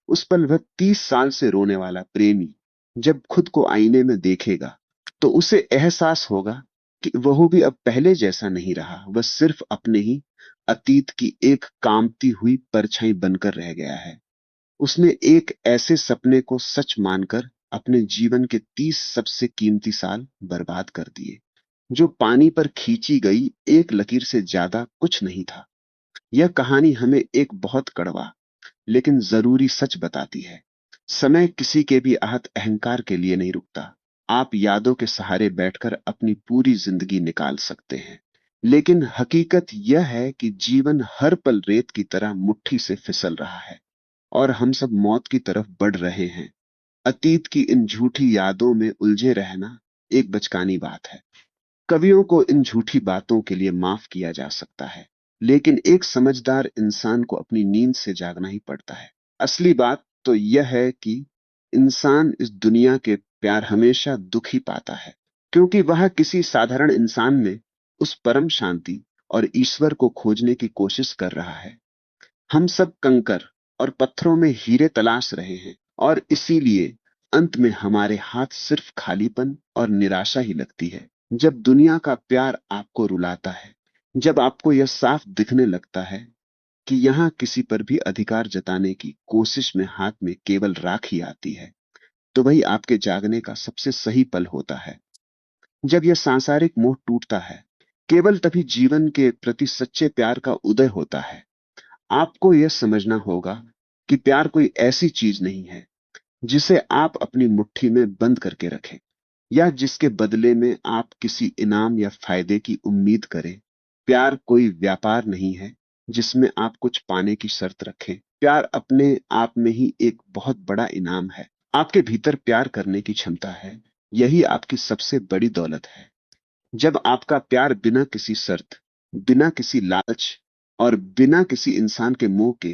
Speaker 1: उस पल वह 30 साल से रोने वाला प्रेमी जब खुद को आईने में देखेगा तो उसे एहसास होगा कि वह भी अब पहले जैसा नहीं रहा, वह सिर्फ अपने ही अतीत की एक कांपती हुई परछाई बनकर रह गया है। उसने एक ऐसे सपने को सच मानकर अपने जीवन के 30 सबसे कीमती साल बर्बाद कर दिए, जो पानी पर खींची गई एक लकीर से ज्यादा कुछ नहीं था। यह कहानी हमें एक बहुत कड़वा लेकिन जरूरी सच बताती है। समय किसी के भी आहत अहंकार के लिए नहीं रुकता। आप यादों के सहारे बैठकर अपनी पूरी जिंदगी निकाल सकते हैं, लेकिन हकीकत यह है कि जीवन हर पल रेत की तरह मुट्ठी से फिसल रहा है और हम सब मौत की तरफ बढ़ रहे हैं। अतीत की इन झूठी यादों में उलझे रहना एक बचकानी बात है। कवियों को इन झूठी बातों के लिए माफ किया जा सकता है, लेकिन एक समझदार इंसान को अपनी नींद से जागना ही पड़ता है। असली बात तो यह है कि इंसान इस दुनिया के प्यार हमेशा दुख ही पाता है, क्योंकि वह किसी साधारण इंसान में उस परम शांति और ईश्वर को खोजने की कोशिश कर रहा है। हम सब कंकर और पत्थरों में हीरे तलाश रहे हैं, और इसीलिए अंत में हमारे हाथ सिर्फ खालीपन और निराशा ही लगती है। जब दुनिया का प्यार आपको रुलाता है, जब आपको यह साफ दिखने लगता है कि यहां किसी पर भी अधिकार जताने की कोशिश में हाथ में केवल राख ही आती है, तो वही आपके जागने का सबसे सही पल होता है। जब यह सांसारिक मोह टूटता है, केवल तभी जीवन के प्रति सच्चे प्यार का उदय होता है। आपको यह समझना होगा कि प्यार कोई ऐसी चीज नहीं है जिसे आप अपनी मुट्ठी में बंद करके रखें, या जिसके बदले में आप किसी इनाम या फायदे की उम्मीद करें। प्यार कोई व्यापार नहीं है जिसमें आप कुछ पाने की शर्त रखें। प्यार अपने आप में ही एक बहुत बड़ा इनाम है। आपके भीतर प्यार करने की क्षमता है, यही आपकी सबसे बड़ी दौलत है। जब आपका प्यार बिना किसी शर्त, बिना किसी लालच और बिना किसी इंसान के मोह के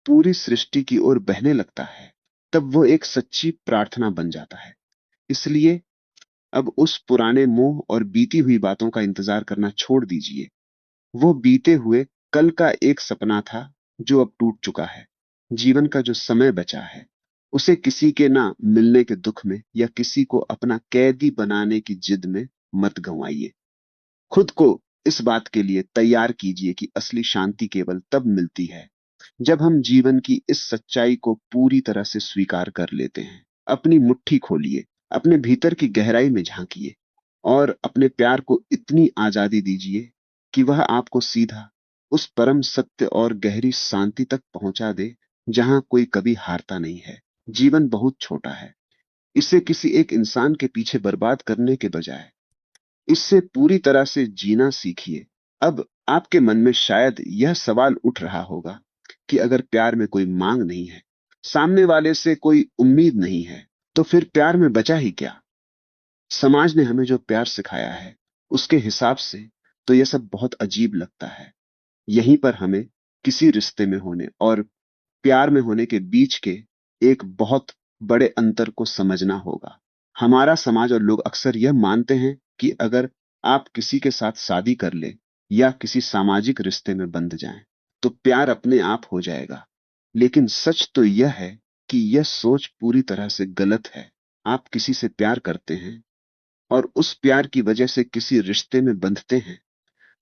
Speaker 1: पूरी सृष्टि की ओर बहने लगता है, तब वो एक सच्ची प्रार्थना बन जाता है। इसलिए अब उस पुराने मोह और बीती हुई बातों का इंतजार करना छोड़ दीजिए। वो बीते हुए कल का एक सपना था जो अब टूट चुका है। जीवन का जो समय बचा है उसे किसी के ना मिलने के दुख में या किसी को अपना कैदी बनाने की जिद में मत गंवाइए। खुद को इस बात के लिए तैयार कीजिए कि असली शांति केवल तब मिलती है जब हम जीवन की इस सच्चाई को पूरी तरह से स्वीकार कर लेते हैं। अपनी मुट्ठी खोलिए, अपने भीतर की गहराई में झांकिए और अपने प्यार को इतनी आजादी दीजिए कि वह आपको सीधा उस परम सत्य और गहरी शांति तक पहुंचा दे जहां कोई कभी हारता नहीं है। जीवन बहुत छोटा है, इसे किसी एक इंसान के पीछे बर्बाद करने के बजाय इससे पूरी तरह से जीना सीखिए। अब आपके मन में शायद यह सवाल उठ रहा होगा कि अगर प्यार में कोई मांग नहीं है, सामने वाले से कोई उम्मीद नहीं है, तो फिर प्यार में बचा ही क्या? समाज ने हमें जो प्यार सिखाया है उसके हिसाब से तो यह सब बहुत अजीब लगता है। यहीं पर हमें किसी रिश्ते में होने और प्यार में होने के बीच के एक बहुत बड़े अंतर को समझना होगा। हमारा समाज और लोग अक्सर यह मानते हैं कि अगर आप किसी के साथ शादी कर ले या किसी सामाजिक रिश्ते में बंध जाएं, तो प्यार अपने आप हो जाएगा। लेकिन सच तो यह है कि यह सोच पूरी तरह से गलत है। आप किसी से प्यार करते हैं और उस प्यार की वजह से किसी रिश्ते में बंधते हैं,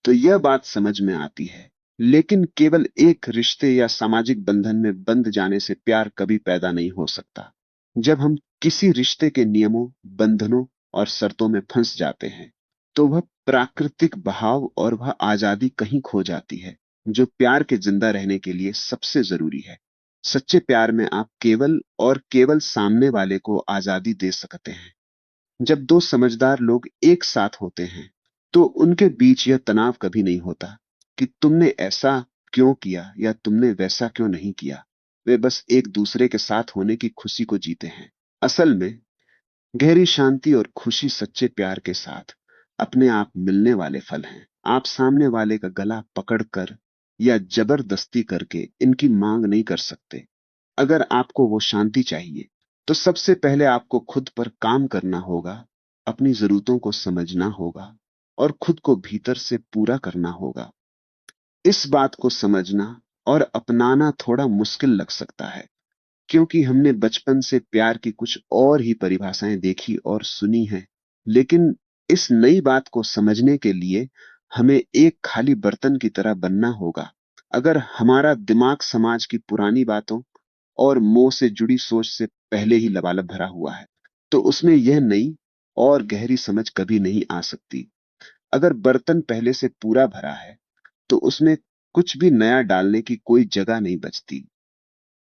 Speaker 1: तो यह बात समझ में आती है। लेकिन केवल एक रिश्ते या सामाजिक बंधन में बंध जाने से प्यार कभी पैदा नहीं हो सकता। जब हम किसी रिश्ते के नियमों, बंधनों और शर्तों में फंस जाते हैं, तो वह प्राकृतिक बहाव और वह आजादी कहीं खो जाती है, जो प्यार के जिंदा रहने के लिए सबसे जरूरी है। सच्चे प्यार में आप केवल और केवल सामने वाले को आजादी दे सकते हैं। जब दो समझदार लोग एक साथ होते हैं, तो उनके बीच यह तनाव कभी नहीं होता कि तुमने ऐसा क्यों किया या तुमने वैसा क्यों नहीं किया। वे बस एक दूसरे के साथ होने की खुशी को जीते हैं। असल में गहरी शांति और खुशी सच्चे प्यार के साथ अपने आप मिलने वाले फल हैं। आप सामने वाले का गला पकड़कर या जबरदस्ती करके इनकी मांग नहीं कर सकते। अगर आपको वो शांति चाहिए, तो सबसे पहले आपको खुद पर काम करना होगा, अपनी जरूरतों को समझना होगा और खुद को भीतर से पूरा करना होगा। इस बात को समझना और अपनाना थोड़ा मुश्किल लग सकता है, क्योंकि हमने बचपन से प्यार की कुछ और ही परिभाषाएं देखी और सुनी हैं। लेकिन इस नई बात को समझने के लिए हमें एक खाली बर्तन की तरह बनना होगा। अगर हमारा दिमाग समाज की पुरानी बातों और मोह से जुड़ी सोच से पहले ही लबालब भरा हुआ है, तो उसमें यह नई और गहरी समझ कभी नहीं आ सकती। अगर बर्तन पहले से पूरा भरा है, तो उसमें कुछ भी नया डालने की कोई जगह नहीं बचती।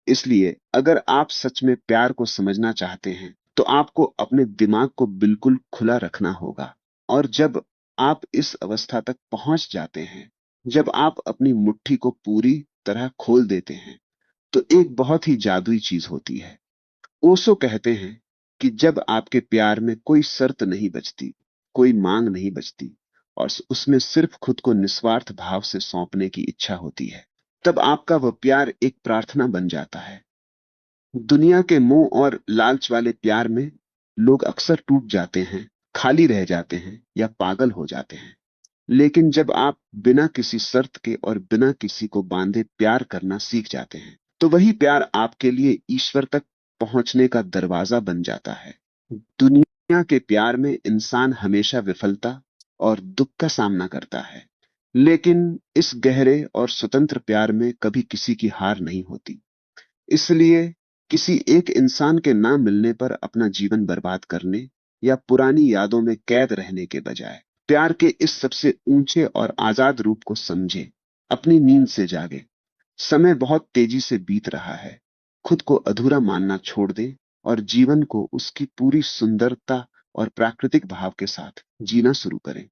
Speaker 1: इसलिए अगर आप सच में प्यार को समझना चाहते हैं, तो आपको अपने दिमाग को बिल्कुल खुला रखना होगा। और जब आप इस अवस्था तक पहुंच जाते हैं, जब आप अपनी मुट्ठी को पूरी तरह खोल देते हैं, तो एक बहुत ही जादुई चीज होती है। ओशो कहते हैं कि जब आपके प्यार में कोई शर्त नहीं बचती, कोई मांग नहीं बचती और उसमें सिर्फ खुद को निस्वार्थ भाव से सौंपने की इच्छा होती है, तब आपका वह प्यार एक प्रार्थना बन जाता है। दुनिया के मोह और लालच वाले प्यार में लोग अक्सर टूट जाते हैं, खाली रह जाते हैं या पागल हो जाते हैं। लेकिन जब आप बिना किसी शर्त के और बिना किसी को बांधे प्यार करना सीख जाते हैं, तो वही प्यार आपके लिए ईश्वर तक पहुंचने का दरवाजा बन जाता है। दुनिया के प्यार में इंसान हमेशा विफलता और दुख का सामना करता है, लेकिन इस गहरे और स्वतंत्र प्यार में कभी किसी की हार नहीं होती। इसलिए किसी एक इंसान के ना मिलने पर अपना जीवन बर्बाद करने या पुरानी यादों में कैद रहने के बजाय प्यार के इस सबसे ऊंचे और आजाद रूप को समझे, अपनी नींद से जागे। समय बहुत तेजी से बीत रहा है। खुद को अधूरा मानना छोड़ दें और जीवन को उसकी पूरी सुंदरता और प्राकृतिक भाव के साथ जीना शुरू करें।